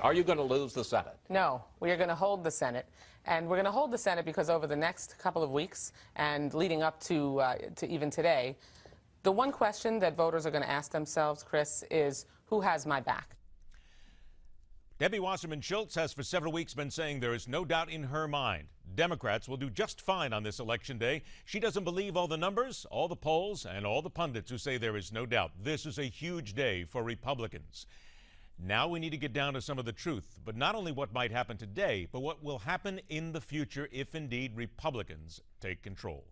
Are you going to lose the Senate? No, we are going to hold the Senate. And we're going to hold the Senate because over the next couple of weeks and leading up to even today, the one question that voters are going to ask themselves, Chris, is who has my back? Debbie Wasserman Schultz has for several weeks been saying there is no doubt in her mind Democrats will do just fine on this election day. She doesn't believe all the numbers, all the polls, and all the pundits who say there is no doubt. This is a huge day for Republicans. Now we need to get down to some of the truth, but not only what might happen today, but what will happen in the future if indeed Republicans take control.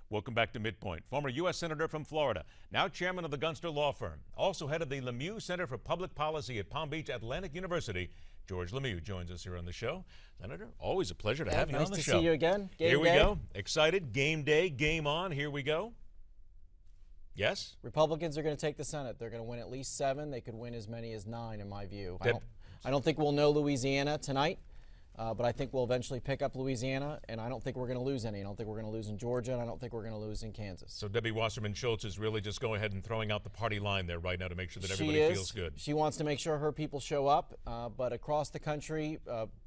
Welcome back to MidPoint. Former U.S. Senator from Florida, now chairman of the Gunster Law Firm, also head of the Lemiuex Center for Public Policy at Palm Beach Atlantic University, George Lemieux joins us here on the show. Senator, always a pleasure to have you on the show. Nice to see you again. Here we go. Excited. Game day, game on. Here we go. Yes? Republicans are going to take the Senate. They're going to win at least 7. They could win as many as 9, in my view. I don't think we'll know Louisiana tonight, but I think we'll eventually pick up Louisiana, and I don't think we're going to lose any. I don't think we're going to lose in Georgia, and I don't think we're going to lose in Kansas. So Debbie Wasserman Schultz is really just going ahead and throwing out the party line there right now to make sure that everybody feels good. She wants to make sure her people show up, but across the country,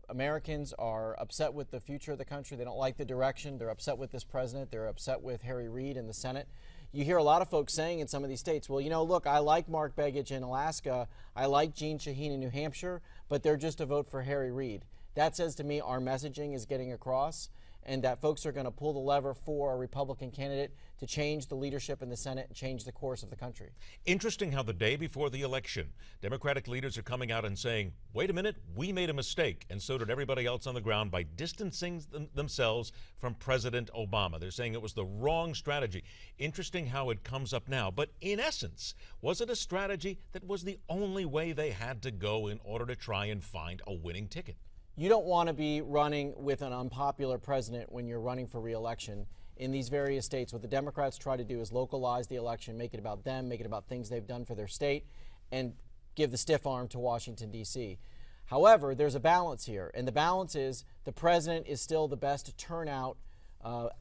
Americans are upset with the future of the country. They don't like the direction. They're upset with this president. They're upset with Harry Reid in the Senate. You hear a lot of folks saying in some of these states, well, you know, look, I like Mark Begich in Alaska. I like Jeanne Shaheen in New Hampshire, but they're just a vote for Harry Reid. That says to me our messaging is getting across and that folks are going to pull the lever for a Republican candidate to change the leadership in the Senate and change the course of the country. Interesting how the day before the election, Democratic leaders are coming out and saying, wait a minute, we made a mistake, and so did everybody else on the ground by distancing themselves from President Obama. They're saying it was the wrong strategy. Interesting how it comes up now. But in essence, was it a strategy that was the only way they had to go in order to try and find a winning ticket? You don't want to be running with an unpopular president when you're running for re-election in these various states. What the Democrats try to do is localize the election, make it about them, make it about things they've done for their state, and give the stiff arm to Washington, D.C. However, there's a balance here, and the balance is the president is still the best turnout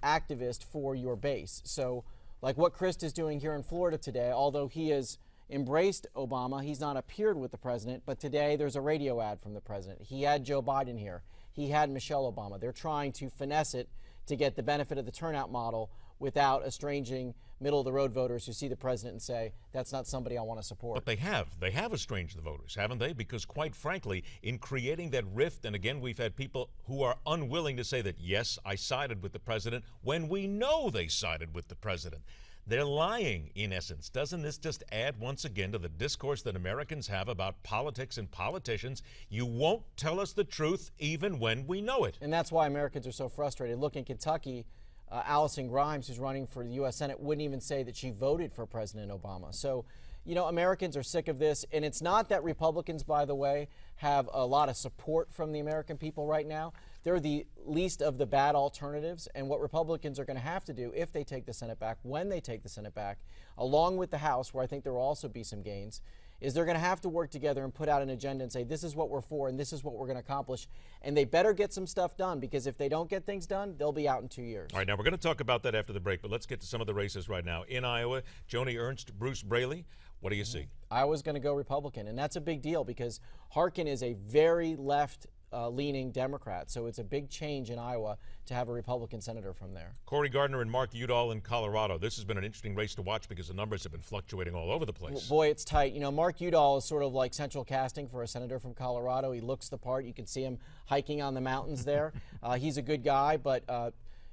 activist for your base. So like what Chris is doing here in Florida today, although he has embraced Obama, he's not appeared with the president, but today there's a radio ad from the president. He had Joe Biden here. He had Michelle Obama. They're trying to finesse it to get the benefit of the turnout model without estranging middle-of-the-road voters who see the president and say, that's not somebody I want to support. But they have estranged the voters, haven't they? Because quite frankly, in creating that rift, and again, we've had people who are unwilling to say that, yes, I sided with the president, when we know they sided with the president. They're lying, in essence. Doesn't this just add once again to the discourse that Americans have about politics and politicians? You won't tell us the truth even when we know it. And that's why Americans are so frustrated. Look, in Kentucky, Allison Grimes, who's running for the U.S. Senate, wouldn't even say that she voted for President Obama. So, you know, Americans are sick of this. And it's not that Republicans, by the way, have a lot of support from the American people right now. They're the least of the bad alternatives. And what Republicans are going to have to do if they take the Senate back, when they take the Senate back, along with the House, where I think there will also be some gains, is they're going to have to work together and put out an agenda and say, this is what we're for and this is what we're going to accomplish. And they better get some stuff done, because if they don't get things done, they'll be out in 2 years. All right, now we're going to talk about that after the break, but let's get to some of the races right now. In Iowa, Joni Ernst, Bruce Braley, what do you see? Iowa's going to go Republican, and that's a big deal because Harkin is a very left-leaning Democrat, so it's a big change in Iowa to have a Republican senator from there. Cory Gardner and Mark Udall in Colorado. This has been an interesting race to watch because the numbers have been fluctuating all over the place. Well, boy, it's tight. You know, Mark Udall is sort of like central casting for a senator from Colorado. He looks the part. You can see him hiking on the mountains there. He's a good guy, but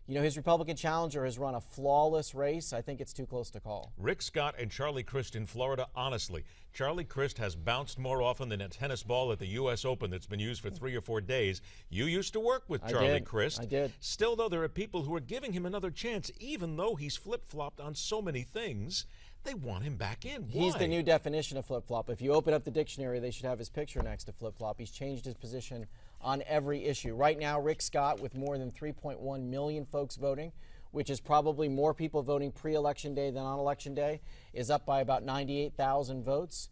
you know, his Republican challenger has run a flawless race. I think it's too close to call. Rick Scott and Charlie Crist in Florida, honestly. Charlie Crist has bounced more often than a tennis ball at the U.S. Open that's been used for 3 or 4 days. You used to work with Charlie Crist. I did. Still, though, there are people who are giving him another chance, even though he's flip-flopped on so many things. They want him back in. Why? He's the new definition of flip-flop. If you open up the dictionary, they should have his picture next to flip-flop. He's changed his position on every issue. Right now, Rick Scott, with more than 3.1 million folks voting, which is probably more people voting pre-election day than on election day, is up by about 98,000 votes.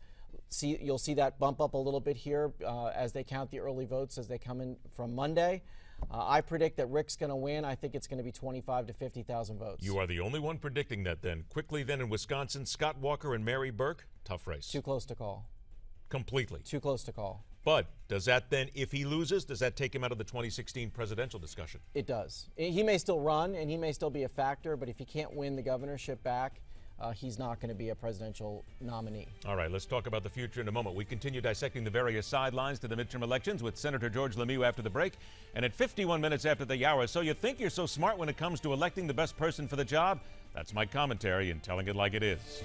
You'll see that bump up a little bit here as they count the early votes as they come in from Monday. I predict that Rick's going to win. I think it's going to be 25 to 50,000 votes. You are the only one predicting that then. Quickly then in Wisconsin, Scott Walker and Mary Burke, tough race. Too close to call. Completely. Too close to call. But does that then, if he loses, does that take him out of the 2016 presidential discussion? It does. He may still run and he may still be a factor, but if he can't win the governorship back, he's not going to be a presidential nominee. All right, let's talk about the future in a moment. We continue dissecting the various sidelines to the midterm elections with Senator George Lemieux after the break. And at 51 minutes after the hour, so you think you're so smart when it comes to electing the best person for the job? That's my commentary and telling it like it is.